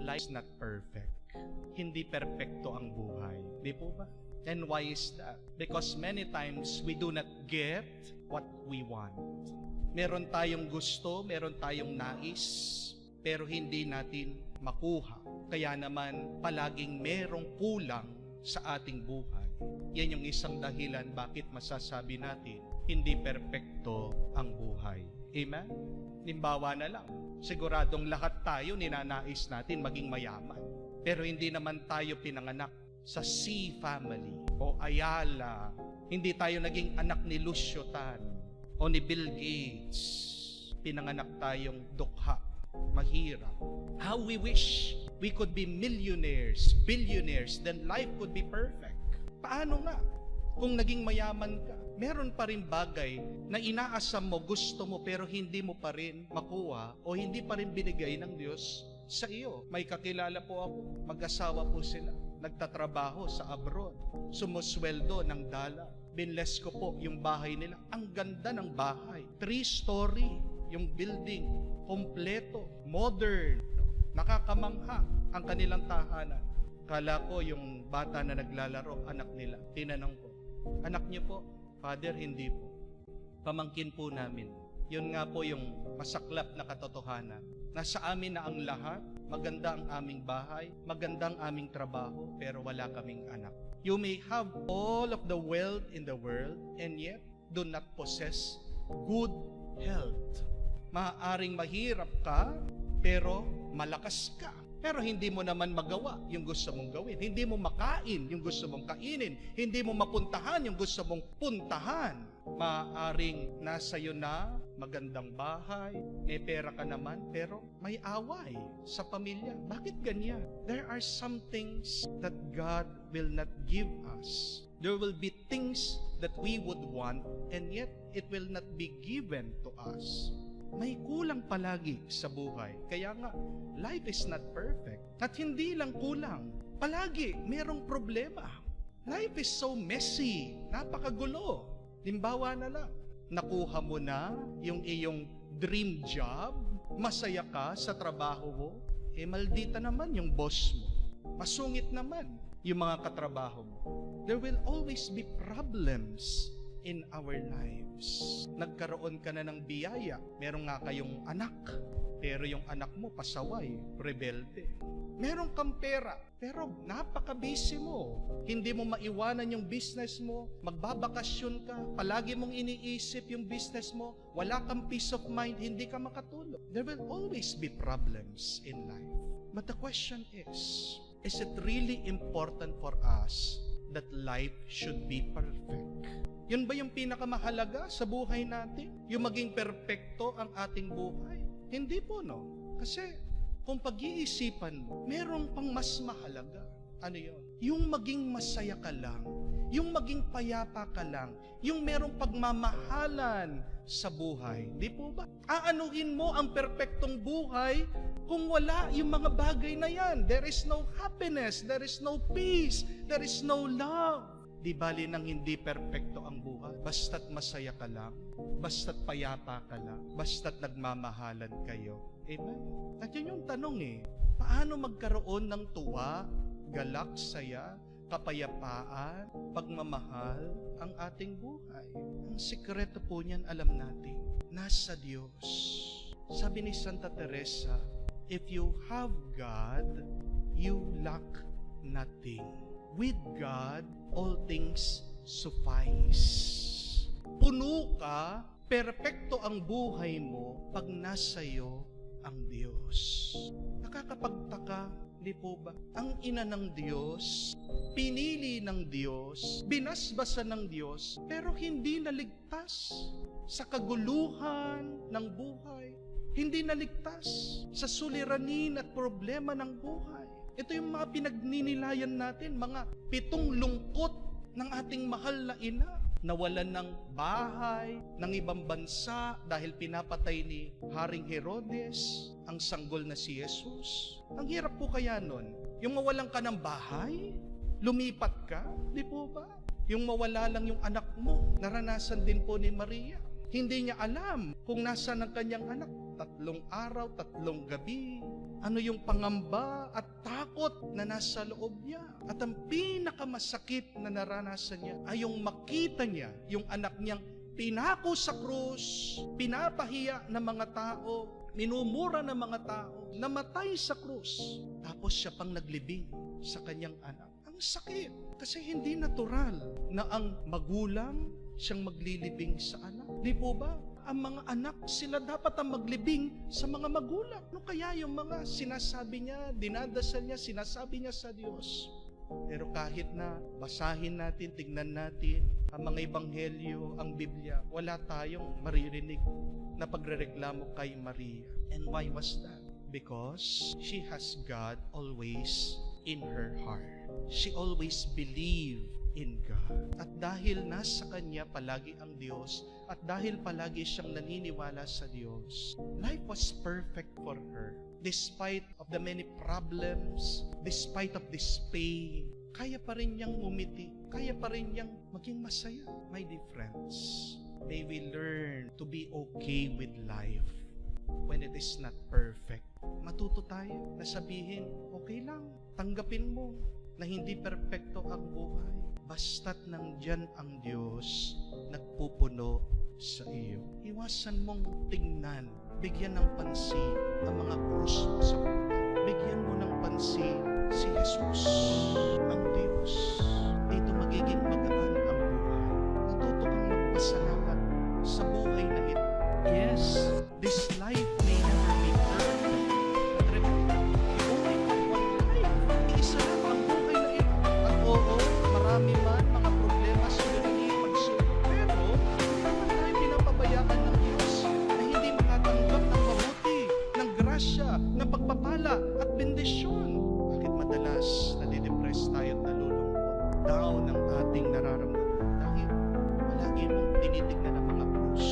life's not perfect. Hindi perpekto ang buhay. Di po ba? And why is that? Because many times we do not get what we want. Meron tayong gusto, meron tayong nais, pero hindi natin makuha. Kaya naman palaging merong kulang sa ating buhay. Yan yung isang dahilan bakit masasabi natin hindi perpekto ang buhay. Amen? Limbawa na lang, siguradong lahat tayo ninanais natin maging mayaman. Pero hindi naman tayo pinanganak sa C family o Ayala. Hindi tayo naging anak ni Lucio Tan o ni Bill Gates. Pinanganak tayong dukha, mahirap. How we wish we could be millionaires, billionaires, then life could be perfect. Paano nga? Kung naging mayaman ka, meron pa rin bagay na inaasam mo, gusto mo, pero hindi mo pa rin makuha o hindi pa rin binigay ng Diyos sa iyo. May kakilala po ako, mag-asawa po sila, nagtatrabaho sa abroad, sumusweldo ng dala. Binless ko po yung bahay nila. Ang ganda ng bahay. 3-story yung building. Kompleto, modern, nakakamangha ang kanilang tahanan. Kala ko yung bata na naglalaro, anak nila. Tinanong ko, anak niyo po? Father, hindi po. Pamangkin po namin. Yun nga po yung masaklap na katotohanan. Nasa amin na ang lahat, maganda ang aming bahay, maganda ang aming trabaho, pero wala kaming anak. You may have all of the wealth in the world and yet do not possess good health. Maaaring mahirap ka, pero malakas ka. Pero hindi mo naman magawa yung gusto mong gawin. Hindi mo makain yung gusto mong kainin. Hindi mo mapuntahan yung gusto mong puntahan. Maaaring nasa iyo na magandang bahay, may pera ka naman, pero may away sa pamilya. Bakit ganyan? There are some things that God will not give us. There will be things that we would want, and yet it will not be given to us. May kulang palagi sa buhay. Kaya nga, life is not perfect. At hindi lang kulang, palagi merong problema. Life is so messy, napakagulo. Limbawa na lang, nakuha mo na yung iyong dream job, masaya ka sa trabaho mo, maldita naman yung boss mo. Masungit naman yung mga katrabaho mo. There will always be problems in our lives. Nagkaroon ka na ng biyaya. Meron nga kayong anak, pero yung anak mo pasaway, rebelde. Meron kang pera, pero napaka-busy mo. Hindi mo maiwanan yung business mo, magbabakasyon ka, palagi mong iniisip yung business mo, wala kang peace of mind, hindi ka makatulog. There will always be problems in life. But the question is it really important for us that life should be perfect? Yun ba yung pinakamahalaga sa buhay natin? Yung maging perpekto ang ating buhay? Hindi po, no? Kasi kung pag-iisipan mo, meron pang mas mahalaga. Ano yun? Yung maging masaya ka lang, yung maging payapa ka lang, yung merong pagmamahalan sa buhay. Di po ba? Aanuhin mo ang perpektong buhay kung wala yung mga bagay na yan. There is no happiness, there is no peace, there is no love. Di bali nang hindi perpekto ang buhay. Basta't masaya ka lang, basta't payapa ka lang, basta't nagmamahalan kayo. Amen? At yun yung tanong paano magkaroon ng tuwa, galak, saya, kapayapaan, pagmamahal ang ating buhay? Ang sikreto po niyan, alam natin, nasa Diyos. Sabi ni Santa Teresa, if you have God, you lack nothing. With God, all things suffice. Puno ka, perpekto ang buhay mo pag nasa iyo ang Diyos. Nakakapagtaka, di po ba? Ang ina ng Diyos, pinili ng Diyos, binasbasa ng Diyos, pero hindi naligtas sa kaguluhan ng buhay. Hindi naligtas sa suliranin at problema ng buhay. Ito yung mga pinagninilayan natin, mga 7 lungkot ng ating mahal na ina. Nawalan ng bahay, ng ibang bansa dahil pinapatay ni Haring Herodes ang sanggol na si Jesus. Ang hirap po kaya nun. Yung mawalan ka ng bahay, lumipat ka, di po ba? Yung mawala lang yung anak mo, naranasan din po ni Maria. Hindi niya alam kung nasaan ang kanyang anak. 3 araw, 3 gabi, Ano yung pangamba at takot na nasa loob niya. At ang pinakamasakit na naranasan niya ay yung makita niya, yung anak niyang pinako sa krus, pinapahiya ng mga tao, minumura ng mga tao, namatay sa krus. Tapos siya pang naglibing sa kanyang anak. Ang sakit. Kasi hindi natural na ang magulang siyang maglilibing sa anak. Di po ba? Ang mga anak, sila dapat ang maglibing sa mga magulang. Ano kaya yung mga sinasabi niya, dinadasal niya, sinasabi niya sa Diyos? Pero kahit na basahin natin, tignan natin ang mga ebanghelyo, ang Biblia, wala tayong maririnig na pagrereklamo kay Maria. And why was that? Because she has God always in her heart. She always believed in God. At dahil nasa Kanya palagi ang Diyos, at dahil palagi siyang naniniwala sa Diyos, life was perfect for her. Despite of the many problems, despite of this pain, kaya pa rin niyang umiti, kaya pa rin niyang maging masaya. My dear friends, may we learn to be okay with life when it is not perfect. Matuto tayo na sabihin, okay lang, tanggapin mo na hindi perpekto ang buhay. Basta't nandyan ang Diyos, nagpupuno sa iyo. Iwasan mong tingnan, bigyan ng pansin ang mga krus mo sa buhay. Bigyan mo ng pansin si Jesus, ang Diyos. Dito magiging magaan ang buhay. Matuto kang magpasalamat sa buhay na ito. Yes, this life may never be perfect. But remember, you only have one life. Isa lang ang buhay na ito. At oo, marami man mga problema sa dunia pagsulong. Pero, hindi naman tayo pinapabayaan ng Diyos na hindi makatanggap ng mabuti, ng grasya, ng pagpapala at bendisyon. Bakit madalas nadidepress tayo at nalulungkot? Down ang ating nararamdaman. Dahil palagi mong tinitignan ang mga krus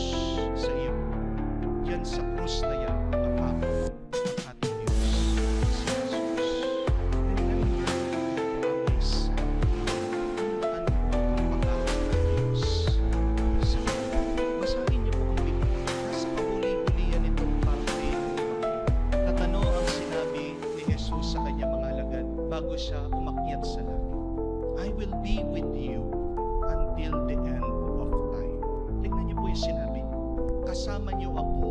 sa iyo. Yan sa krus na yan, mapapag ang ating Diyos, si Jesus. Remember the promise. Ano ang pag-awa ng Diyos sa iyo. Basahin niyo po ang Biblia. Nasa kahuli-hulihan itong parte ng Ebanghelyo. At ano ang sinabi ni Jesus sa kanyang mga alagad bago siya umakyat sa langit? I will be with you until the end of time. Tingnan niyo po yung sinabi niyo. Kasama niyo ako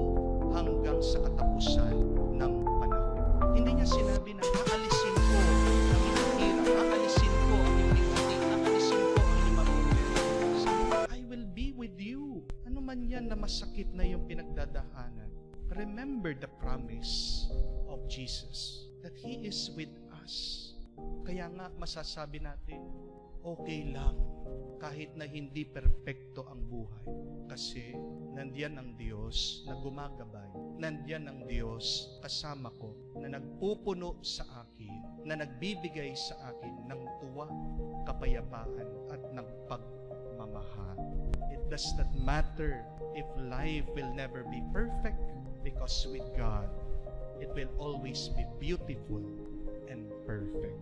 hanggang sa katapusan ng panahon. Hindi niya sinabi na aalisin ko ang inyong hirap, aalisin ko ang inyong ligating, aalisin ko ang inyong mga problema. Sabi, I will be with you. Ano man yan na masakit na yung pinagdadahanan. Remember the promise of Jesus that He is with us. Kaya nga masasabi natin, okay lang kahit na hindi perpekto ang buhay. Kasi nandiyan ang Diyos na gumagabay. Nandiyan ang Diyos kasama ko na nagpupuno sa akin, na nagbibigay sa akin ng tuwa, kapayapaan at ng pagmamahal. It does not matter if life will never be perfect because with God, it will always be beautiful and perfect.